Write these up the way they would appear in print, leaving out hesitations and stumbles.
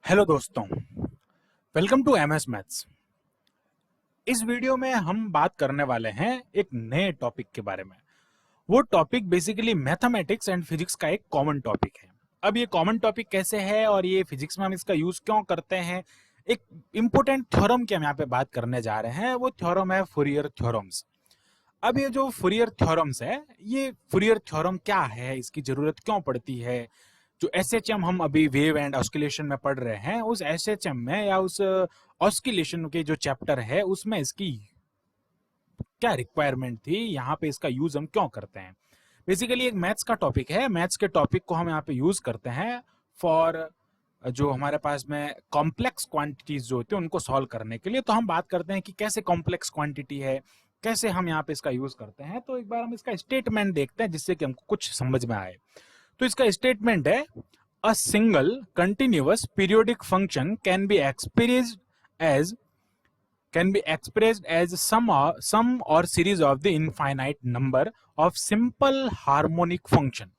Hello दोस्तों, welcome to MS maths. इस video में हम बात करने वाले हैं एक नए टॉपिक के बारे में। वो topic basically mathematics and physics का एक कॉमन टॉपिक है। अब ये कॉमन टॉपिक कैसे है और ये फिजिक्स में हम इसका यूज क्यों करते हैं, एक इंपॉर्टेंट थ्योरम की हम यहाँ पे बात करने जा रहे हैं। वो थ्योरम है फूरियर थ्योरम्स। अब ये जो फूरियर थ्योरम्स है, ये फूरियर थ्योरम क्या है, इसकी जरूरत क्यों पड़ती है। जो एसएचएम हम अभी वेव एंड ऑस्किलेशन में पढ़ रहे हैं, उस एसएचएम में या उस ऑस्किलेशन के जो चैप्टर है उसमें इसकी क्या रिक्वायरमेंट थी, यहाँ पे इसका यूज हम क्यों करते हैं। बेसिकली एक मैथ्स का टॉपिक है। मैथ्स के टॉपिक को हम यहाँ पे यूज करते हैं फॉर जो हमारे पास में कॉम्प्लेक्स क्वांटिटीज जो होती है उनको सॉल्व करने के लिए। तो हम बात करते हैं कि कैसे कॉम्प्लेक्स क्वांटिटी है, कैसे हम यहाँ पे इसका यूज करते हैं। तो एक बार हम इसका स्टेटमेंट देखते हैं जिससे कि हमको कुछ समझ में आए। तो इसका स्टेटमेंट है, a single continuous periodic function can be expressed as sum or series of the infinite number of simple harmonic function।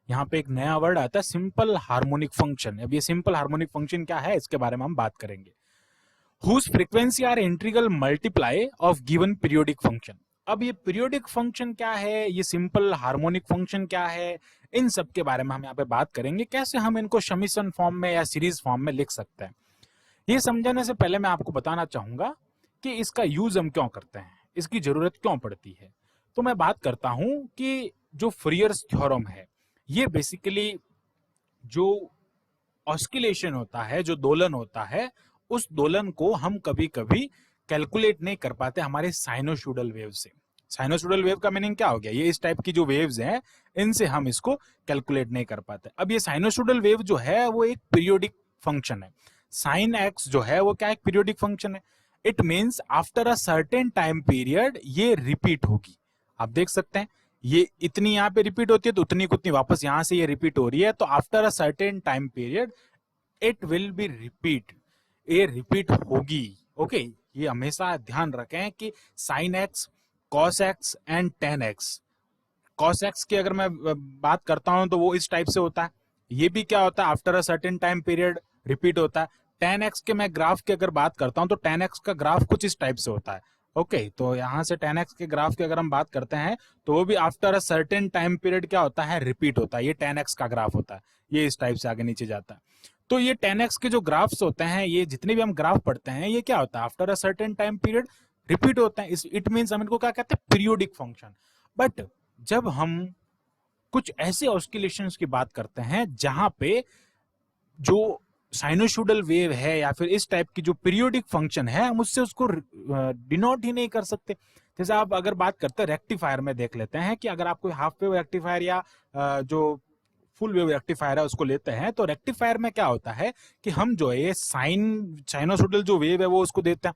यहाँ पे एक नया वर्ड आता है, सिंपल हार्मोनिक फंक्शन। अब ये सिंपल हार्मोनिक फंक्शन क्या है, इसके बारे में हम बात करेंगे। whose frequency are integral multiply of given periodic function। अब ये पीरियोडिक फंक्शन क्या है, ये सिंपल हार्मोनिक फंक्शन क्या है, इन सब के बारे में हम यहाँ पे बात करेंगे। कैसे हम इनको समीशन फॉर्म में या सीरीज फॉर्म में लिख सकते हैं। ये समझने से पहले मैं आपको बताना चाहूंगा कि इसका यूज हम क्यों करते हैं, इसकी जरूरत क्यों पड़ती है। तो मैं बात करता हूं कि जो फूरियर्स थ्योरम है, ये बेसिकली जो ऑस्किलेशन होता है, जो दोलन होता है, उस दोलन को हम कभी कभी कैलकुलेट नहीं कर पाते हमारे साइनोसॉइडल वेव से। साइनोसॉइडल वेव का मीनिंग क्या हो गया, ये इस टाइप की जो वेव्स हैं इनसे हम इसको कैलकुलेट नहीं कर पाते। अब ये साइनोसॉइडल वेव जो है वो एक पीरियोडिक फंक्शन है। साइन एक्स जो है वो क्या एक पीरियोडिक फंक्शन है। It means after a certain time period ये रिपीट होगी। आप देख सकते हैं ये इतनी यहाँ पे रिपीट होती है तो उतनी कुतनी वापस यहां से ये रिपीट हो रही है। तो after a certain time period it will be repeat, ये रिपीट होगी। ओके, ये हमेशा ध्यान रखें कि sine x, cos x and ten x. Cos x की अगर मैं बात करता हूं तो वो इस टाइप से होता है। ये भी क्या होता है, after a certain time period repeat होता है। टेन एक्स के मैं ग्राफ की अगर बात करता हूं तो टेन एक्स का ग्राफ कुछ इस टाइप से होता है। ओके, तो यहां से टेन एक्स के ग्राफ की अगर हम बात करते हैं तो वो भी after a certain time period क्या होता है, रिपीट होता है। ये टेन एक्स का ग्राफ होता है, ये इस टाइप से आगे नीचे जाता है। तो ये टेन एक्स के जो ग्राफ्स होते हैं, ये जितने भी हम ग्राफ पढ़ते हैं, ये क्या होता है, after a certain time period repeat होता है। इट मींस हम इनको क्या कहते हैं, पीरियोडिक फंक्शन। बट जब हम कुछ ऐसे ऑस्किलेशंस की बात करते हैं जहां पे जो साइनोसॉइडल वेव है या फिर इस टाइप की जो पीरियोडिक फंक्शन है, हम उससे उसको डिनोट ही नहीं कर सकते। जैसे आप अगर बात करते हैं रेक्टिफायर में, देख लेते हैं कि अगर आप कोई हाफ वेव रेक्टिफायर या जो फुल वेव रेक्टिफायर है उसको लेते हैं, तो रेक्टिफायर में क्या होता है कि हम जो है साइनोसॉइडल जो वेव है वो उसको देते हैं।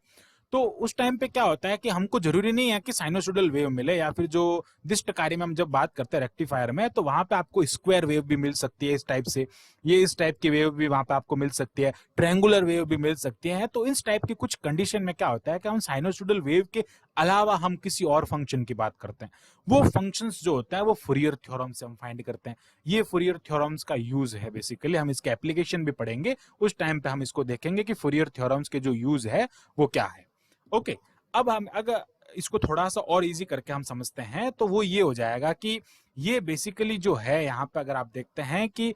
तो उस टाइम पे क्या होता है कि हमको जरूरी नहीं है कि साइनोसॉइडल वेव मिले, या फिर जो दिष्ट कार्य में हम जब बात करते हैं रेक्टिफायर में, तो वहां पे आपको स्क्वायर वेव भी मिल सकती है इस टाइप से। ये इस टाइप की वेव भी वहां पे आपको मिल सकती है, ट्रायंगुलर वेव भी मिल सकती है। तो इस टाइप की कुछ कंडीशन में क्या होता है कि हम साइनोसॉइडल वेव के अलावा हम किसी और फंक्शन की बात करते हैं। वो फंक्शंस जो होता है वो फूरियर थ्योरम से हम फाइंड करते हैं। ये फूरियर थ्योरम्स का यूज है। बेसिकली हम इसके एप्लीकेशन भी पढ़ेंगे, उस टाइम पे हम इसको देखेंगे कि फूरियर थ्योरम्स के जो यूज है वो क्या है। ओके, अब हम अगर इसको थोड़ा सा और इजी करके हम समझते हैं तो वो ये हो जाएगा कि ये बेसिकली जो है, यहाँ पे अगर आप देखते हैं कि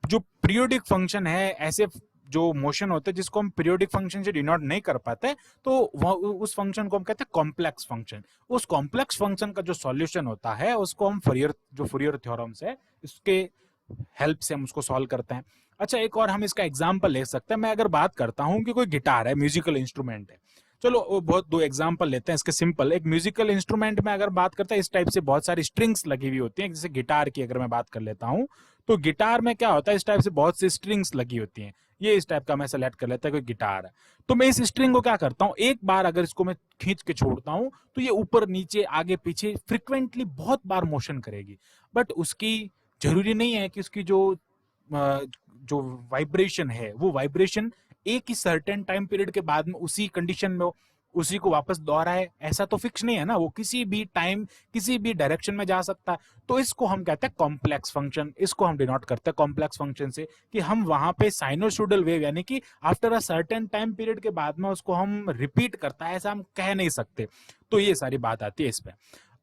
जो पीरियोडिक फंक्शन है, ऐसे जो मोशन होते हैं जिसको हम पीरियोडिक फंक्शन से डिनोट नहीं कर पाते, तो उस फंक्शन को हम कहते हैं कॉम्प्लेक्स फंक्शन। उस कॉम्प्लेक्स फंक्शन का जो सॉल्यूशन होता है उसको हम फूरियर थ्योरम्स है इसके हेल्प से हम उसको सॉल्व करते हैं। अच्छा, एक और हम इसका एग्जाम्पल ले सकते हैं। मैं अगर बात करता हूं कि कोई गिटार है, म्यूजिकल इंस्ट्रूमेंट है, चलो वो बहुत दो एग्जांपल लेते हैं इसके सिंपल। एक म्यूजिकल इंस्ट्रूमेंट में अगर बात करते हैं, इस टाइप से बहुत सारी स्ट्रिंग्स लगी हुई होती हैं। जैसे गिटार की अगर मैं बात कर लेता हूं, तो गिटार में क्या होता है, इस टाइप से बहुत सी स्ट्रिंग्स लगी होती हैं। ये इस टाइप का मैं सेलेक्ट कर लेता है कोई गिटार है, तो मैं इस स्ट्रिंग को क्या करता हूं, एक बार अगर इसको मैं खींच के छोड़ता हूं तो ये ऊपर नीचे आगे पीछे फ्रिक्वेंटली बहुत बार मोशन करेगी। बट उसकी जरूरी नहीं है कि उसकी जो वाइब्रेशन है वो वाइब्रेशन एक ही सर्टेन टाइम पीरियड के बाद में उसी कंडीशन में हो। उसी को वापस दोहराए, ऐसा तो फिक्स नहीं है ना, वो किसी भी टाइम किसी भी डायरेक्शन में जा सकता है। तो इसको हम कहते हैं कॉम्प्लेक्स फंक्शन, इसको हम डिनोट करते हैं कॉम्प्लेक्स फंक्शन से, कि हम वहां पे साइनोसॉइडल वेव यानी कि after a certain time period के बाद में उसको हम रिपीट करता है, ऐसा हम कह नहीं सकते। तो ये सारी बात आती है इस पे।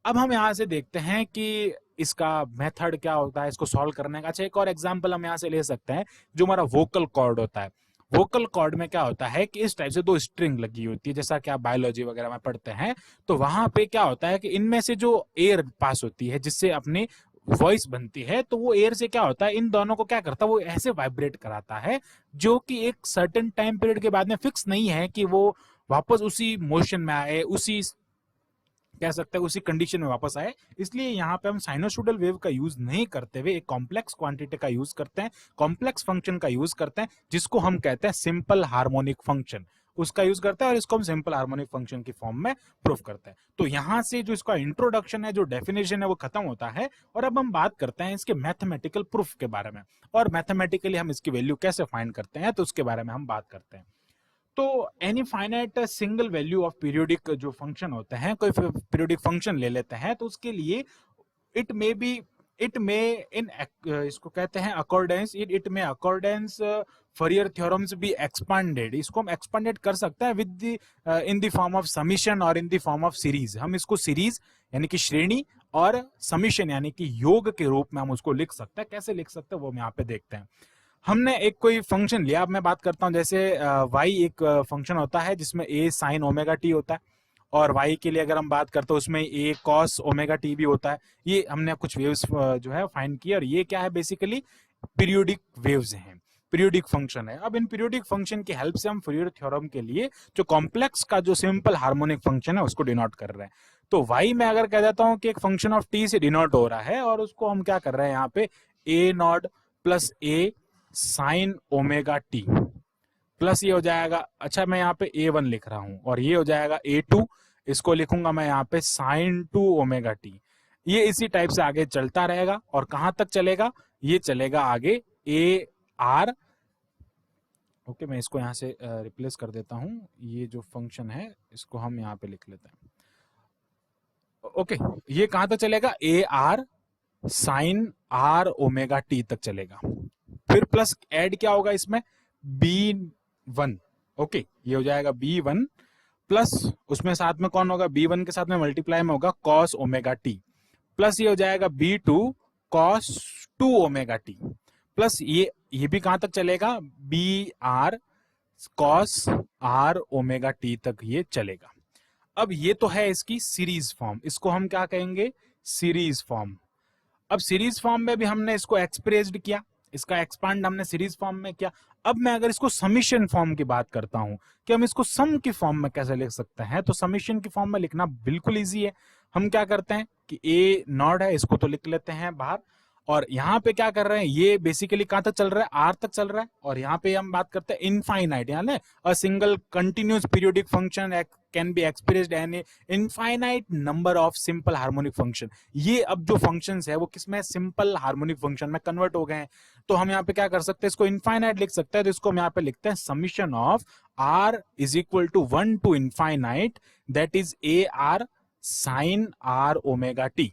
अब हम यहाँ से देखते हैं कि इसका मेथड क्या होता है इसको सॉल्व करने का। अच्छा, एक और एग्जांपल हम यहाँ से ले सकते हैं, जो हमारा वोकल कॉर्ड होता है। वोकल कॉर्ड में क्या होता है कि इस टाइप से दो स्ट्रिंग लगी होती है, जैसा कि आप बायोलॉजी वगैरह में पढ़ते हैं। तो वहां पे क्या होता है कि इनमें से जो एयर पास होती है जिससे अपनी वॉइस बनती है, तो वो एयर से क्या होता है, इन दोनों को क्या करता है, वो ऐसे वाइब्रेट कराता है, जो कि एक सर्टेन टाइम पीरियड के बाद में फिक्स नहीं है कि वो वापस उसी मोशन में आए, उसी कह सकते हैं उसी कंडीशन में वापस आए। इसलिए यहाँ पे हम साइनोसॉइडल वेव का यूज नहीं करते हुए एक कॉम्प्लेक्स क्वांटिटी का यूज करते हैं, कॉम्प्लेक्स फंक्शन का यूज करते हैं, जिसको हम कहते हैं सिंपल हार्मोनिक फंक्शन। उसका यूज करते हैं और इसको हम सिंपल हार्मोनिक फंक्शन की फॉर्म में प्रूफ करते हैं। तो यहाँ से जो इसका इंट्रोडक्शन है, जो डेफिनेशन है, वो खत्म होता है। और अब हम बात करते हैं इसके मैथमेटिकल प्रूफ के बारे में, और मैथमेटिकली हम इसकी वैल्यू कैसे फाइंड करते हैं, तो उसके बारे में हम बात करते हैं। तो any finite single value of periodic जो फंक्शन होते हैं, कोई पीरियोडिक फंक्शन ले लेते हैं, तो उसके लिए it may be it may in इसको कहते हैं accordance, it may accordance Fourier theorems be expanded. इसको हम एक्सपांडेड कर सकते हैं with in the form of summation और in the form of series. हम इसको सीरीज यानी कि श्रेणी और समीशन यानी कि योग के रूप में हम उसको लिख सकते हैं। कैसे लिख सकते हैं वो हम यहाँ पे देखते हैं। हमने एक कोई फंक्शन लिया, अब मैं बात करता हूं, जैसे y एक फंक्शन होता है जिसमें a साइन ओमेगा टी होता है, और y के लिए अगर हम बात करते हैं उसमें a कॉस ओमेगा टी भी होता है। ये हमने कुछ वेव्स जो है फाइंड किए, और ये क्या है, बेसिकली पीरियोडिक वेव्स हैं, पीरियोडिक फंक्शन है। अब इन पीरियोडिक फंक्शन की हेल्प से हम फूरियर थ्योरम के लिए जो कॉम्प्लेक्स का जो सिंपल हार्मोनिक फंक्शन है उसको डिनोट कर रहे हैं। तो y में अगर कह देता हूं कि एक फंक्शन ऑफ t से डिनोट हो रहा है, और उसको हम क्या कर रहे हैं यहाँ पे a not plus a sine omega T plus ये हो जाएगा, अच्छा मैं यहाँ पे a1 लिख रहा हूं, और ये हो जाएगा a2, इसको लिखूंगा मैं यहाँ पे साइन 2 ओमेगा टी। ये इसी टाइप से आगे चलता रहेगा, और कहां तक चलेगा, ये चलेगा आगे ए आर। ओके, मैं इसको यहाँ से रिप्लेस कर देता हूं, ये जो फंक्शन है इसको हम यहाँ पे लिख लेते हैं। ओके, ये कहां तक चलेगा, a r sine r omega t तक चलेगा। फिर प्लस ऐड क्या होगा इसमें, B1। ओके, ये हो जाएगा B1 प्लस उसमें साथ में कौन होगा, B1 के साथ में मल्टीप्लाई में होगा कॉस ओमेगा टी, प्लस ये हो जाएगा B2 cos 2 omega T, plus ये भी कहां तक चलेगा, BR cos R omega t तक ये चलेगा। अब ये तो है इसकी सीरीज फॉर्म, इसको हम क्या कहेंगे, सीरीज फॉर्म। अब सीरीज फॉर्म में भी हमने इसको एक्सप्रेस्ड किया, इसका एक्सपांड हमने सीरीज फॉर्म में किया। अब मैं अगर इसको समीशन फॉर्म की बात करता हूं कि हम इसको सम की फॉर्म में कैसे लिख सकते हैं, तो समीशन की फॉर्म में लिखना बिल्कुल इजी है। हम क्या करते हैं कि ए नॉट है, इसको तो लिख लेते हैं बाहर, और यहाँ पे क्या कर रहे हैं, ये बेसिकली कहां तक चल रहा है, आर तक चल रहा है, और यहाँ पे हम बात करते हैं इनफाइनाइट, यानी a single continuous periodic function can be expressed an infinite number of simple harmonic function. ये अब जो फंक्शंस है वो किसमें, सिंपल हार्मोनिक फंक्शन में कन्वर्ट हो गए हैं। तो हम यहाँ पे क्या कर सकते हैं, इसको इनफाइनाइट लिख सकते हैं, तो इसको हम यहाँ पे लिखते हैं summation of are is equal to 1 to infinite, that is a r sine r omega t.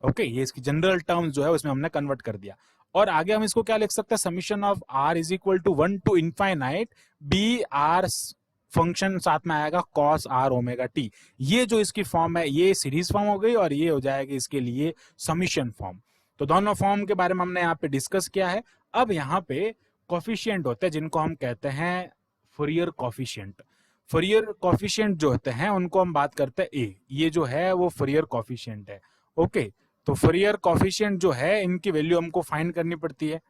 Okay, ये इसकी जनरल टर्म्स जो है उसमें हमने कन्वर्ट कर दिया। और आगे हम इसको क्या लिख सकते हैं, summation of are is equal to 1 to infinite B r function साथ में आएगा कॉस आर ओमेगा टी। ये जो इसकी फॉर्म है ये सीरीज फॉर्म हो गई, और ये हो जाएगी इसके लिए समीशन फॉर्म। तो दोनों फॉर्म के बारे में हमने यहाँ पे डिस्कस किया है। अब यहाँ पे कॉफिशिएंट होते हैं जिनको हम कहते हैं फूरियर कॉफिशिएंट। फूरियर कॉफिशिएंट जो होते हैं उनको हम बात करते हैं ए, ये जो है वो फूरियर कॉफिशिएंट है। ओके, तो फूरियर कॉफिशिएंट जो है इनकी वैल्यू हमको फाइंड करनी पड़ती है।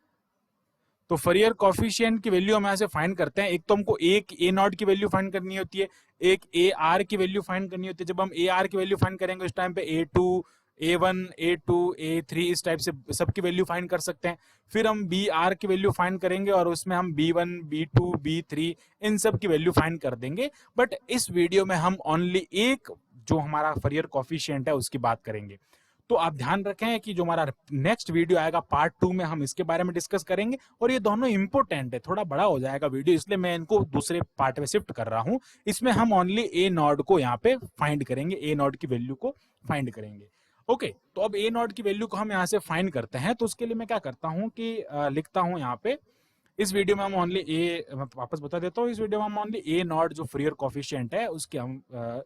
तो फूरियर कॉफिशिएंट की वैल्यू हम ऐसे फाइंड करते हैं, एक तो हमको एक ए नॉट की वैल्यू फाइंड करनी होती है, एक ए आर की वैल्यू फाइंड करनी होती है। जब हम ए आर की वैल्यू फाइंड करेंगे उस टाइम पे A2 A1 A2 A3 इस टाइप से सबकी वैल्यू फाइंड कर सकते हैं। फिर हम बी आर की वैल्यू फाइंड करेंगे और उसमें हम B1 B2 B3 इन सब की वैल्यू फाइंड कर देंगे। बट इस वीडियो में हम ओनली एक जो हमारा फूरियर कॉफिशिएंट है उसकी बात करेंगे। तो आप ध्यान रखें कि जो हमारा नेक्स्ट वीडियो आएगा पार्ट 2 में हम इसके बारे में डिस्कस करेंगे, और ये दोनों इंपॉर्टेंट है, थोड़ा बड़ा हो जाएगा वीडियो, इसलिए मैं इनको दूसरे पार्ट में शिफ्ट कर रहा हूं। इसमें हम ओनली ए नॉट को यहाँ पे फाइंड करेंगे, ए नॉट की वैल्यू को फाइंड करेंगे। ओके, तो अब ए नॉट की वैल्यू को हम यहाँ से फाइंड करते हैं। तो उसके लिए मैं क्या करता हूँ कि लिखता हूँ यहाँ पे, इस वीडियो में हम ओनली ए, वापस बता देता हूँ, इस वीडियो में हम ओनली ए नॉट जो फ्रीयर कोफिशिएंट है उसके हम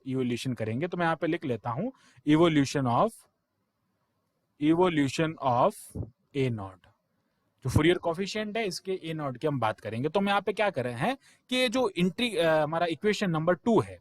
इवोल्यूशन करेंगे। तो मैं यहाँ पे लिख लेता हूँ इवोल्यूशन ऑफ ए नॉट, जो फूरियर कोफिशिएंट है इसके ए नॉट की हम बात करेंगे। तो हम यहाँ पे क्या कर रहे हैं कि ये जो हमारा इक्वेशन नंबर 2 है,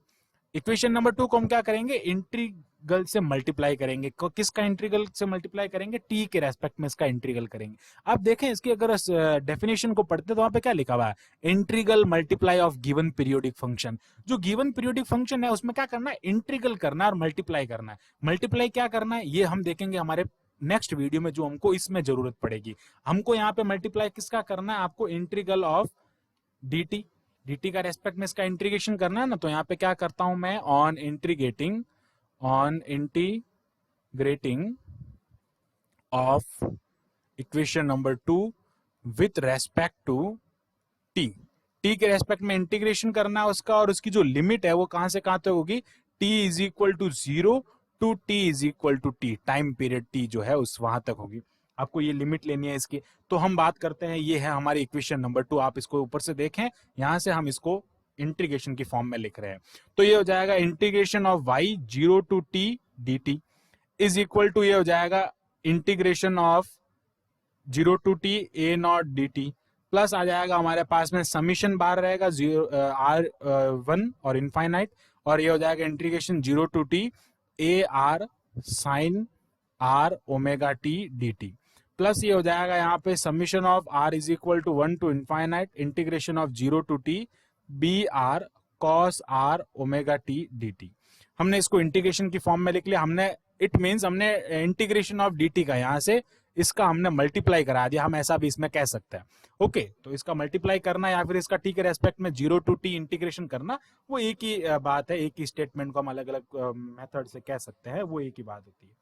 इक्वेशन नंबर 2 को हम क्या करेंगे, इंटीग्रल से मल्टीप्लाई करेंगे। किसका इंटीग्रल से मल्टीप्लाई करेंगे, टी के रेस्पेक्ट में इसका इंटीग्रल करेंगे। आप देखें इसकी अगर डेफिनेशन को पढ़ते तो वहां पे क्या लिखा हुआ है, integral multiply of given periodic function. जो गिवन पीरियोडिक फंक्शन है उसमें क्या करना है, इंटीग्रल करना है और मल्टीप्लाई करना है। मल्टीप्लाई क्या करना है ये हम देखेंगे हमारे नेक्स्ट वीडियो में, जो हमको इसमें जरूरत पड़ेगी। हमको यहाँ पे मल्टीप्लाई किसका करना है, आपको इंटीग्रल ऑफ dt, dt का रेस्पेक्ट में इसका इंटीग्रेशन करना है ना। तो यहाँ पे क्या करता हूं मैं, on integrating of equation number 2 with respect to t, t के रेस्पेक्ट में इंटीग्रेशन करना है उसका, और उसकी जो लिमिट है वो कहां से कहां तक होगी, t is equal to 0 to t is equal to t, time period t जो है उस वहां तक होगी। आपको ये लिमिट लेनी है इसकी। तो हम बात करते हैं, ये है हमारी इक्वेशन नंबर 2। आप इसको ऊपर से देखें, यहां से हम इसको इंटीग्रेशन की फॉर्म में लिख रहे हैं। तो ये हो जाएगा integration of y 0 to t dt is equal to, ये हो जाएगा integration of 0 to t a naught dt, plus आ जाएगा हमारे पास में समीशन बार रहेगा r1 और इनफाइनाइट, और ये हो जाएगा integration 0 to t a r sine r omega t dt, plus ये हो जाएगा यहाँ पे summation of r is equal to 1 to infinite integration of 0 to t b r cos r omega t dt। हमने इसको इंटीग्रेशन की form में लिख लिया। हमने, इट मींस हमने इंटीग्रेशन ऑफ dt का यहाँ से इसका हमने मल्टीप्लाई करा दिया, हम ऐसा भी इसमें कह सकते हैं। ओके, तो इसका मल्टीप्लाई करना या फिर इसका t के रेस्पेक्ट में 0 टू t इंटीग्रेशन करना, वो एक ही बात है, एक ही स्टेटमेंट को हम अलग अलग मेथड से कह सकते हैं, वो एक ही बात होती है।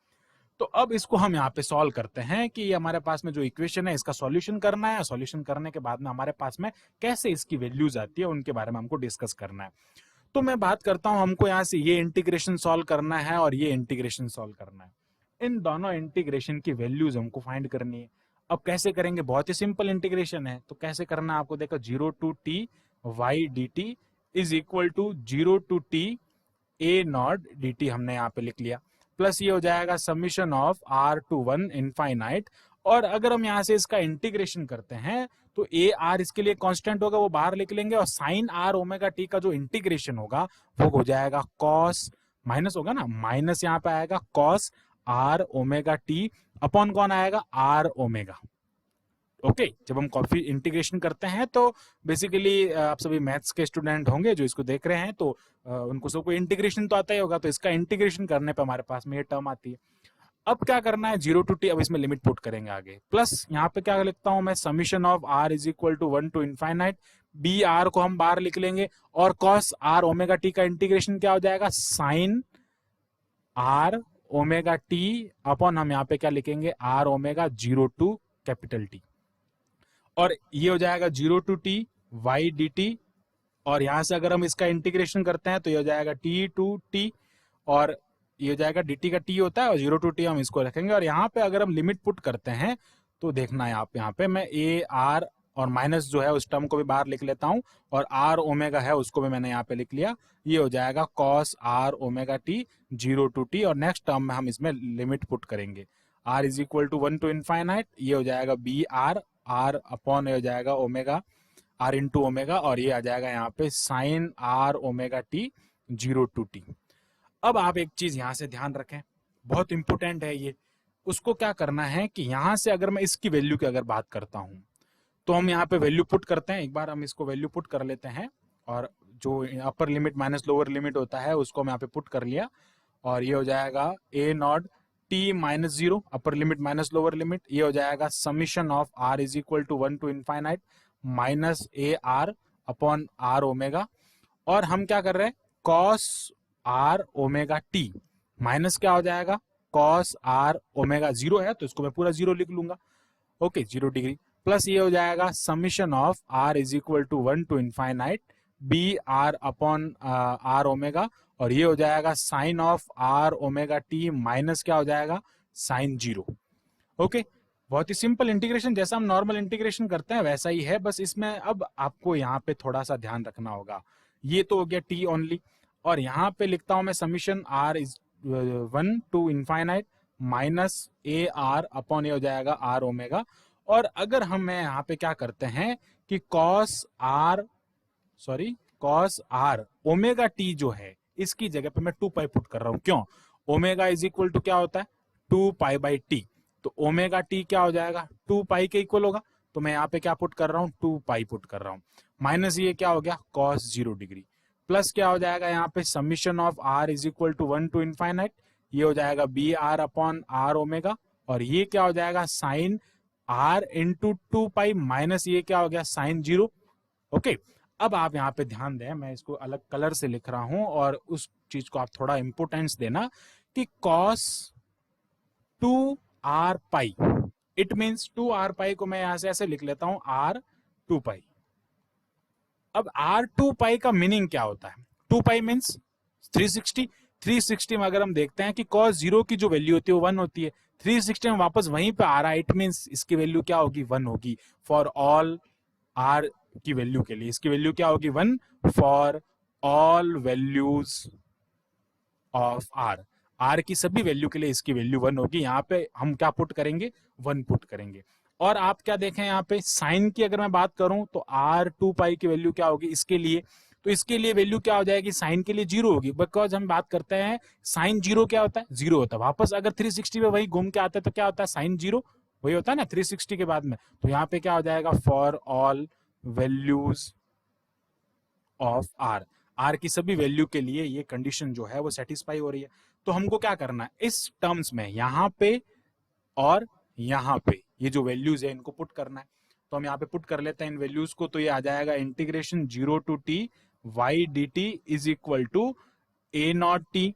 तो अब इसको हम यहाँ पे सॉल्व करते हैं कि ये हमारे पास में जो इक्वेशन है इसका सॉल्यूशन करना है। सॉल्यूशन करने के बाद में हमारे पास में कैसे इसकी वैल्यूज आती है उनके बारे में हमको डिस्कस करना है। तो मैं बात करता हूं, हमको यहाँ से ये इंटीग्रेशन सॉल्व करना है और ये इंटीग्रेशन सॉल्व करना है। इन दोनों इंटीग्रेशन की वैल्यूज हमको फाइंड करनी है। अब कैसे करेंगे, बहुत ही सिंपल इंटीग्रेशन है। तो कैसे करना है आपको, देखो 0 to t y dt is equal to 0 to t a naught dt हमने यहाँ पे लिख लिया, प्लस ये हो जाएगा समीशन ऑफ r टू 1 इनफाइनाइट। और अगर हम यहाँ से इसका इंटीग्रेशन करते हैं तो ए आर इसके लिए कांस्टेंट होगा, वो बाहर लिख लेंगे, और साइन आर ओमेगा टी का जो इंटीग्रेशन होगा वो हो जाएगा कॉस, माइनस होगा ना, माइनस यहाँ पे आएगा cos are omega t upon कौन आएगा, आर ओमेगा। ओके, जब हम कॉफी इंटीग्रेशन करते हैं तो बेसिकली आप सभी मैथ्स के स्टूडेंट होंगे जो इसको देख रहे हैं, तो उनको सबको इंटीग्रेशन तो आता ही होगा। तो इसका इंटीग्रेशन करने पे हमारे पास में ये टर्म आती है। अब क्या करना है, 0 टू t, अब इसमें लिमिट पुट करेंगे आगे, प्लस यहाँ पे क्या लिखता हूं मैं, summation of r is equal to 1 to infinite, B r को हम बाहर लिख लेंगे, और कॉस आर ओमेगा टी का इंटीग्रेशन क्या हो जाएगा, sine r omega t upon हम यहाँ पे क्या लिखेंगे, r omega 0 to capital T, और ये हो जाएगा 0 टू t y dt, और यहां से अगर हम इसका इंटीग्रेशन करते हैं तो ये हो जाएगा t टू t, और ये हो जाएगा dt का t होता है, और 0 टू t हम इसको रखेंगे। और यहाँ पे अगर हम लिमिट पुट करते हैं तो देखना है आप, यहाँ पे मैं a r और माइनस जो है उस टर्म को भी बाहर लिख लेता हूं, और r ओमेगा है उसको भी मैंने यहाँ पे लिख लिया। ये हो जाएगा cos r omega t 0 to t, और नेक्स्ट टर्म में हम इसमें लिमिट पुट करेंगे, r is equal to 1 to infinite, ये हो जाएगा बी आर, r अपॉन हो जाएगा ओमेगा, r इंटू ओमेगा, और ये आ जाएगा यहाँ पे sine r omega t 0 to t। अब आप एक चीज यहां से ध्यान रखें, बहुत इंपॉर्टेंट है ये। उसको क्या करना है कि यहां से अगर मैं इसकी वैल्यू की अगर बात करता हूं तो हम यहाँ पे वैल्यू पुट करते हैं। एक बार हम इसको वैल्यू पुट कर लेते हैं, और जो अपर लिमिट माइनस लोअर लिमिट होता है उसको हम यहाँ पे पुट कर लिया, और ये हो जाएगा a naught t minus 0, upper limit minus lower limit, ये हो जाएगा summation of r is equal to 1 to infinite minus A R upon R omega, और हम क्या कर रहे हैं, cos are omega T minus क्या हो जाएगा, कॉस आर ओमेगा, जीरो है तो इसको मैं पूरा जीरो लिख लूंगा, ओके 0 डिग्री, प्लस ये हो जाएगा summation of are is equal to 1 to infinite B R upon R omega, और ये हो जाएगा sine of R omega T minus क्या हो जाएगा साइन जीरो, ओके। बहुत ही सिंपल इंटीग्रेशन, जैसा हम नॉर्मल इंटीग्रेशन करते हैं वैसा ही है, बस इसमें अब आपको यहाँ पे थोड़ा सा ध्यान रखना होगा। ये तो हो गया टी ओनली, और यहाँ पे लिखता हूं मैं summation R is 1 to infinite minus A R upon ये हो जाएगा आर ओमेगा, और अगर हम यहाँ पे क्या करते हैं कि कॉस आर ओमेगा टी जो है इसकी जगह पे मैं 2 पाई पुट कर रहा हूं, क्यों, ओमेगा इज इक्वल टू क्या होता है 2 पाई बाई टी, तो ओमेगा टी क्या हो जाएगा 2 पाई के इक्वल होगा, तो मैं यहाँ पे क्या पुट कर रहा हूँ 2 पाई पुट कर रहा हूँ, माइनस ये क्या हो गया कॉस 0 डिग्री, प्लस क्या हो जाएगा यहाँ पे summation of are is equal to 1 to infinite, ये हो जाएगा B R upon R omega, और ये क्या हो जाएगा sine R into 2 pi minus ये क्या हो गया साइन 0, ओके। अब आप यहाँ पे ध्यान दें, मैं इसको अलग कलर से लिख रहा हूं और उस चीज को आप थोड़ा इंपोर्टेंस देना कि cos 2 R pi, it means 2 R pi को मैं यहां से ऐसे लिख लेता हूं आर 2 पाई। अब आर 2 पाई का मीनिंग क्या होता है, 2 पाई मीन्स 360 में अगर हम देखते हैं कि cos 0 की जो वैल्यू होती है वो 1 होती है, 360 में वापस वहीं पे आ रहा है, इट मीन्स इसकी वैल्यू क्या होगी 1 होगी फॉर ऑल आर की वैल्यू के लिए, इसकी वैल्यू क्या होगी 1 for all values of R, R की सभी वैल्यू के लिए इसकी वैल्यू 1 होगी, यहाँ पे हम क्या पुट करेंगे 1 पुट करेंगे। और आप क्या देखें यहाँ पे साइन की अगर मैं बात करूं तो आर 2 पाई की वैल्यू क्या होगी इसके लिए, तो इसके लिए वैल्यू क्या हो जाएगी साइन के लिए 0 होगी, बिकॉज हम बात करते हैं साइन 0 क्या होता है 0 होता है, वापस अगर 360 में वही घूम के आता है तो क्या होता है साइन 0 वही होता है ना 360 के बाद में, तो यहाँ पे क्या हो जाएगा for all values of R, R की सभी वैल्यू के लिए ये कंडीशन जो है वो सेटिस्फाई हो रही है। तो हमको क्या करना है इस टर्म्स में यहाँ पे और यहाँ पे ये जो वैल्यूज है इनको पुट करना है, तो हम यहाँ पे पुट कर लेते हैं इन वैल्यूज को, तो ये आ जाएगा integration 0 to T Y D T is equal to A naught T,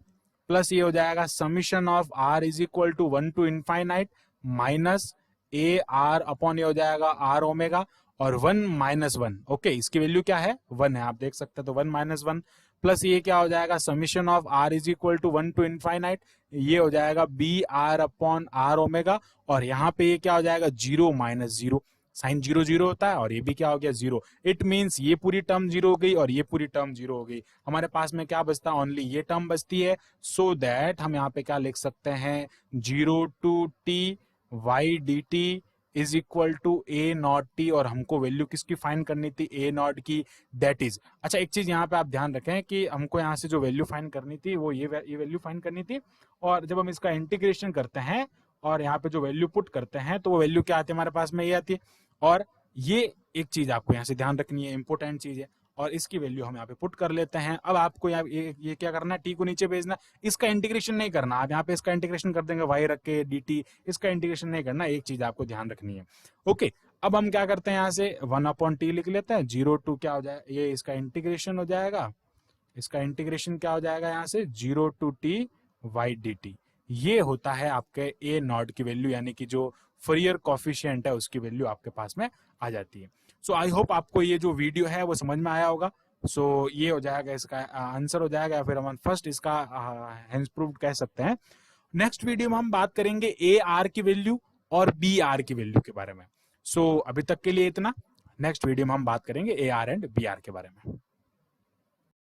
plus ये हो जाएगा summation of are is equal to 1 to infinite minus A R upon ये हो जाएगा आर ओमेगा, और 1 माइनस 1, ओके इसकी वैल्यू क्या है 1 है आप देख सकते हैं, तो 1 माइनस 1, प्लस ये क्या हो जाएगा summation of are is equal to 1 to infinite, ये हो जाएगा B R upon R omega, और यहाँ पे ये क्या हो जाएगा 0 माइनस 0, साइन 0 0 होता है और ये भी क्या हो गया 0, इट मीन्स ये पूरी टर्म 0 हो गई और ये पूरी टर्म 0 हो गई, हमारे पास में क्या बचता है ओनली ये टर्म बचती है, सो दैट हम यहाँ पे क्या लिख सकते हैं 0 to T Y D T is equal to A naught T, और हमको वैल्यू किसकी फाइंड करनी थी ए नॉट की, दैट इज, अच्छा एक चीज यहाँ पे आप ध्यान रखें कि हमको यहाँ से जो वैल्यू फाइंड करनी थी वो ये वैल्यू फाइंड करनी थी, और जब हम इसका इंटीग्रेशन करते हैं और यहाँ पे जो वैल्यू पुट करते हैं तो वो वैल्यू क्या आती है हमारे पास में ये आती है, और ये एक चीज आपको यहाँ से ध्यान रखनी है इंपॉर्टेंट चीज है, और इसकी वैल्यू हम यहाँ पे पुट कर लेते हैं। अब आपको यहाँ ये क्या करना है टी को नीचे भेजना, इसका इंटीग्रेशन नहीं करना, आप यहाँ पे इसका इंटीग्रेशन कर देंगे वाई रख के डी टी, इसका इंटीग्रेशन नहीं करना, एक चीज आपको ध्यान रखनी है, ओके। अब हम क्या करते हैं यहाँ से 1 अपॉन टी लिख लेते हैं, 0 टू क्या हो जाएगा ये इसका इंटीग्रेशन हो जाएगा, इसका इंटीग्रेशन क्या हो जाएगा यहाँ से 0 to T Y D T, ये होता है आपके ए नॉट की वैल्यू, यानी कि जो फरियर कॉफिशिएंट है उसकी वैल्यू आपके पास में आ जाती है। सो आई होप आपको ये जो वीडियो है वो समझ में आया होगा, सो ये हो जाएगा इसका आंसर हो जाएगा, या फिर हम फर्स्ट इसका हेंस प्रूव्ड कह सकते हैं। नेक्स्ट वीडियो में हम बात करेंगे ए आर की वैल्यू और बी आर की वैल्यू के बारे में। सो अभी तक के लिए इतना, नेक्स्ट वीडियो में हम बात करेंगे A R and B R के बारे में।